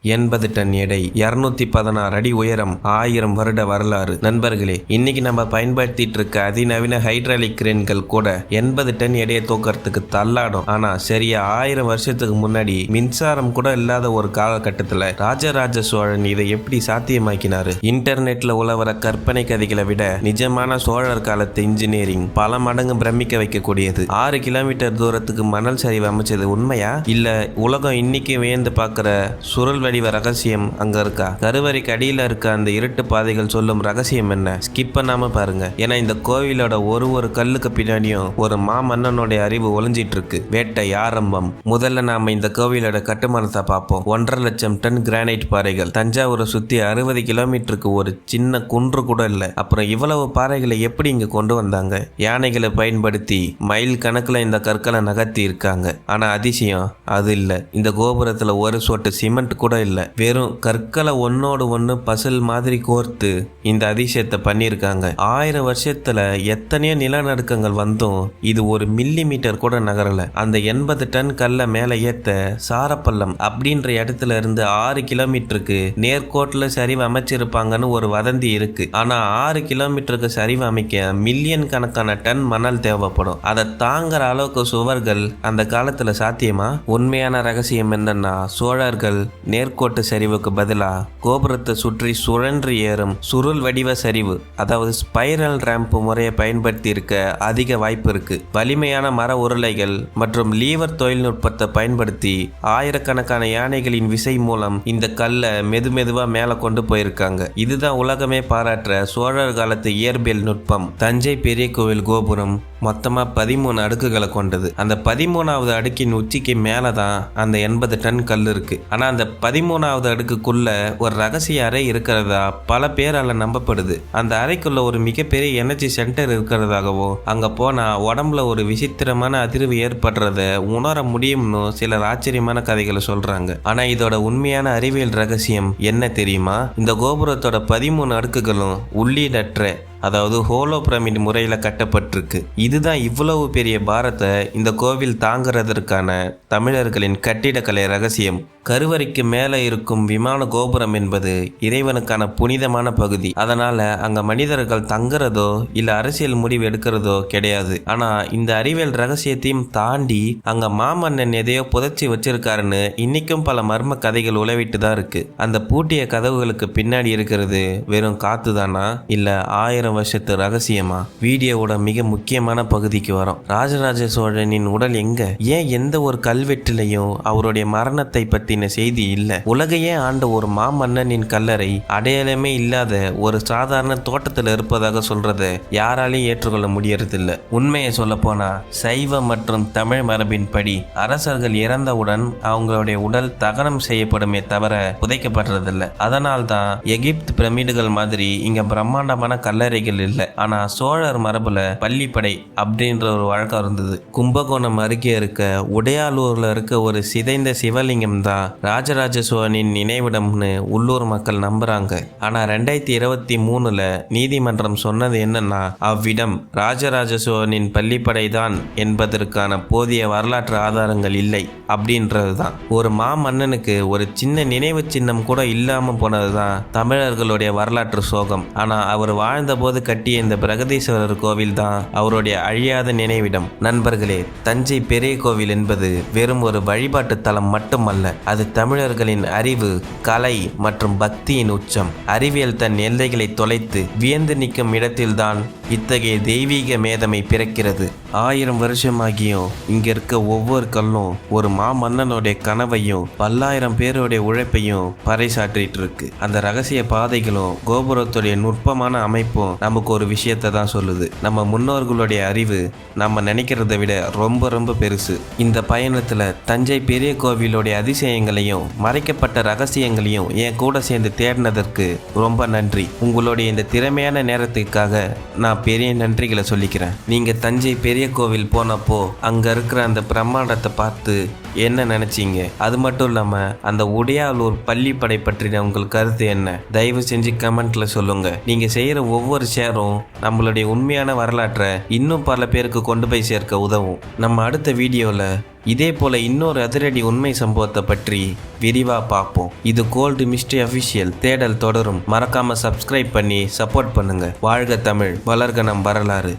80 ton எடை, 216 அடி உயரம், 1000 வருட வரலாறு. நண்பர்களே, இன்னைக்கு நம்ம பயன்படுத்திட்டு இருக்க அதிநவீன ஹைட்ராலிக் கிரேன்கள் கூட 80 டன் எடையை தூக்கறதுக்கு தள்ளாடும். ஆனா சரியா 1000 வருஷத்துக்கு முன்னாடி மின்சாரம் கூட இல்லாத ஒரு காலகட்டத்துல ராஜராஜ சோழன் இதை எப்படி சாத்தியமாக்கினாரு? இன்டர்நெட்ல உலவர கற்பனை கதைகளை விட நிஜமான சோழர் காலத்து இன்ஜினியரிங் பல மடங்கு பிரமிக்க வைக்கக்கூடியது. 6 கிலோமீட்டர் தூரத்துக்கு மணல் சரிவு அமைச்சது உண்மையா, இல்ல உலகம் இன்னைக்கு வியந்து பார்க்கிற சுருள் வடிவ ரகசியம் அங்க இருக்கா? கருவறைக்கு அடியில இருக்க அந்த இருட்டு பாதைகள் சொல்லும் ரகசியம் என்ன? ஸ்கிப் பண்ணாம பாருங்க. ஏன்னா இந்த கோவிலோட ஒரு கல்லுக்கு பின்னாடியும் ஒரு மாமன்னனுடைய அறிவு ஒளிஞ்சிட்டு இருக்கு. வேட்டை ஆரம்பம். முதல்ல நாம இந்த கோவிலோட கட்டுமானத்தை பார்ப்போம். 1.5 லட்சம் டன் கிரானைட் பாறைகள். தஞ்சாவூரை சுத்தி 60 கிலோமீட்டருக்கு ஒரு சின்ன குன்று கூட இல்லை. அப்புறம் இவ்வளவு பாறைகளை எப்படி இங்க கொண்டு வந்தாங்க? யானைகளை பயன்படுத்தி மைல் கணக்குல இந்த கற்களை நகர்த்தி இருக்காங்க. ஆனா அதிசயம் அது இல்ல. இந்த கோபுரத்துல ஒரு சொட்டு சிமெண்ட் கூட இல்லை. வெறும் கற்களை ஒன்னோடு ஒன்று பசில் மாதிரி கோர்த்து இந்த அதிசயத்தை பண்ணியிருக்காங்க. 1000 வருஷத்துல எத்தனையோ நிலநடுக்கங்கள் வந்தும் இது ஒரு மில்லி மீட்டர் கூட நகரல. அந்த 80 டன் கல்லை மேல ஏத்த சாரப்பள்ளம் அப்படின்ற இடத்துல இருந்து 6 கிலோமீட்டருக்கு நேர்கோட்டில் சரிவு அமைச்சிருப்பாங்கன்னு ஒரு வதந்தி இருக்கு. ஆனா 6 கிலோமீட்டருக்கு சரிவு அமைக்க மில்லியன் கணக்கான டன் மணல் தேவைப்படும். அதை தாங்குற அளவுக்கு சுவர்கள் அந்த காலத்துல சாத்தியமா? உண்மையான ரகசியம் என்னன்னா, சோழர்கள் நேர்கோட்டு சரிவுக்கு பதிலா கோபுரத்தை சுற்றி சுழன்று ஏறும் சுருள் வடிவ சரிவு, அதாவது ஸ்பைரல் ரேம்ப் முறையை பயன்படுத்தி இருக்க அதிக வாய்ப்பு இருக்கு. வலிமையான மர உருளைகள் மற்றும் லீவர் தொழில்நுட்பத்தை பயன்படுத்தி ஆயிரக்கணக்கான யானைகளின் விசை மூலம் இந்த கல்லை மெதுவா மேல கொண்டு போயிருக்காங்க. இதுதான் உலகமே பாராட்டுற சோழர் காலத்து இயற்பியல் நுட்பம். தஞ்சை பெரிய கோவில் கோபுரம் மொத்தமா 13 அடுக்குகளை கொண்டது. அந்த 13வது அடுக்கின் உச்சிக்கு மேலதான் அந்த 80 டன் கல் இருக்கு. ஆனா அந்த 13வது அடுக்குக்குள்ள ஒரு ரகசிய அறை இருக்கிறதா பல பேரால நம்பப்படுது. அந்த அறைக்குள்ள ஒரு மிகப்பெரிய எனர்ஜி சென்டர் இருக்கிறதாகவும் அங்க போனா உடம்புல ஒரு விசித்திரமான அதிர்வு ஏற்படுறத உணர முடியும்னு சிலர் ஆச்சரியமான கதைகளை சொல்றாங்க. ஆனா இதோட உண்மையான அறிவியல் ரகசியம் என்ன தெரியுமா? இந்த கோபுரத்தோட 13 அடுக்குகளும் உள்ளீடற்ற, அதாவது ஹோலோ பிரமிட் முறையில் கட்டப்பட்டிருக்கு. இதுதான் இவ்வளவு பெரிய பாரத்தை இந்த கோவில் தாங்கிறதற்கான தமிழர்களின் கட்டிடக்கலை ரகசியம். கருவறைக்கு மேலே இருக்கும் விமான கோபுரம் என்பது இறைவனுக்கான புனிதமான பகுதி. அதனால அங்க மனிதர்கள் தங்குறதோ இல்ல அரசியல் முடிவு எடுக்கிறதோ கிடையாது. ஆனா இந்த அறிவியல் ரகசியத்தையும் தாண்டி அங்க மாமன்னன் எதையோ புதைச்சி வச்சிருக்காருன்னு இன்னைக்கும் பல மர்ம கதைகள் உலவிட்டு தான் இருக்கு. அந்த பூட்டிய கதவுகளுக்கு பின்னாடி இருக்கிறது வெறும் காத்து தானா, இல்ல 1000 வருஷத்து ரகசியமா? வீடியோவோட மிக முக்கியமான பகுதிக்கு வரும். ராஜராஜ சோழனின் உடல் எங்க? ஏன் எந்த ஒரு கல்வெட்டிலையும் அவருடைய மரணத்தை பத்தின செய்தி இல்ல? உலகையே ஆண்ட ஒரு மாமன்னனின் கல்லறை அடையாளமே இல்லாத ஒரு சாதாரண தோட்டத்தில் இருப்பதாக சொல்றத யாராலையும் ஏற்றுக்கொள்ள முடியறதில்ல. உண்மையை சொல்ல போனா சைவ மற்றும் தமிழ் மரபின் படி அரசர்கள் இறந்தவுடன் அவங்களுடைய உடல் தகனம் செய்யப்படுமே தவிர புதைக்கப்படுறதில்ல. அதனால்தான் எகிப்து பிரமிடுகள் மாதிரி இங்க பிரம்மாண்டமான கல்லறைகள் இல்லை. ஆனா சோழர் மரபுல பள்ளிப்படை அப்படின்ற ஒரு வழக்கம் இருந்தது. கும்பகோணம் அருகே இருக்க உடையாலூர்ல இருக்க ஒரு சிதைந்த சிவலிங்கம் தான் ராஜராஜ சோழனின் நினைவிடம்னு உள்ளூர் மக்கள் நம்புறாங்க. ஆனா 2023 நீதிமன்றம் சொன்னது என்னன்னா, அவ்விடம் ராஜராஜ சோழனின் பள்ளிப்படை தான் என்பதற்கான போதிய வரலாற்று ஆதாரங்கள் இல்லை அப்படின்றதுதான். ஒரு மாமன்னனுக்கு ஒரு சின்ன நினைவு சின்னம் கூட இல்லாம போனதுதான் தமிழர்களுடைய வரலாற்று சோகம். ஆனா அவர் வாழ்ந்த போது கட்டிய இந்த பிரகதீஸ்வரர் கோவில் தான் அவருடைய அழியாத நினைவிடம். நண்பர்களே, தஞ்சை பெரிய கோவில் என்பது வெறும் ஒரு வழிபாட்டு தலம் மட்டுமல்ல, அது தமிழர்களின் அறிவு, கலை மற்றும் பக்தியின் உச்சம். அறிவியல் தன் எல்லைகளை தொலைத்து வியந்து நிற்கும் இடத்தில்தான் இத்தகைய தெய்வீக மேதமை பிறக்கிறது. 1000 வருஷமாகியும் இங்க இருக்க ஒவ்வொரு கல்லும் ஒரு மாமன்னனுடைய கனவையும் பல்லாயிரம் பேருடைய உழைப்பையும் பறைசாற்றிட்டு இருக்கு. அந்த ரகசிய பாதைகளும் கோபுரத்துடைய நுட்பமான அமைப்பும் நமக்கு ஒரு விஷயத்தை தான் சொல்லுது. நம்ம முன்னோர்களுடைய அறிவு நம்ம நினைக்கிறத விட ரொம்ப பெருசு. இந்த பயணத்துல தஞ்சை பெரிய கோவிலுடைய அதிசயங்களையும் மறைக்கப்பட்ட ரகசியங்களையும் என் கூட சேர்ந்து தேடினதற்கு ரொம்ப நன்றி. உங்களுடைய இந்த திறமையான நேரத்துக்காக நான் பெரிய நன்றிகளை சொல்லிக்கிறேன். நீங்க தஞ்சை பெரிய கோவில் போனப்போ அங்க இருக்கிற அந்த பிரம்மாண்டத்தை பார்த்து என்ன நினைச்சீங்க? அது மட்டும் இல்லாம அந்த உடையாளூர் பள்ளிப்படை பற்றின உங்கள் கருத்து என்ன? தயவு செஞ்சு கமெண்ட்ல சொல்லுங்க. நீங்க செய்யற ஒவ்வொரு ஷேரும் நம்மளுடைய உண்மையான வரலாற்றை இன்னும் பல பேருக்கு கொண்டு போய் சேர்க்க உதவும். நம்ம அடுத்த வீடியோல இதே போல இன்னொரு அதிரடி உண்மை சம்பவத்தை பற்றி விரிவா பார்ப்போம். இது கோல்டு மிஸ்ட்ரி அஃபிஷியல். தேடல் தொடரும். மறக்காம சப்ஸ்கிரைப் பண்ணி சப்போர்ட் பண்ணுங்க. வாழ்க தமிழ், வளர்க நம் வரலாறு.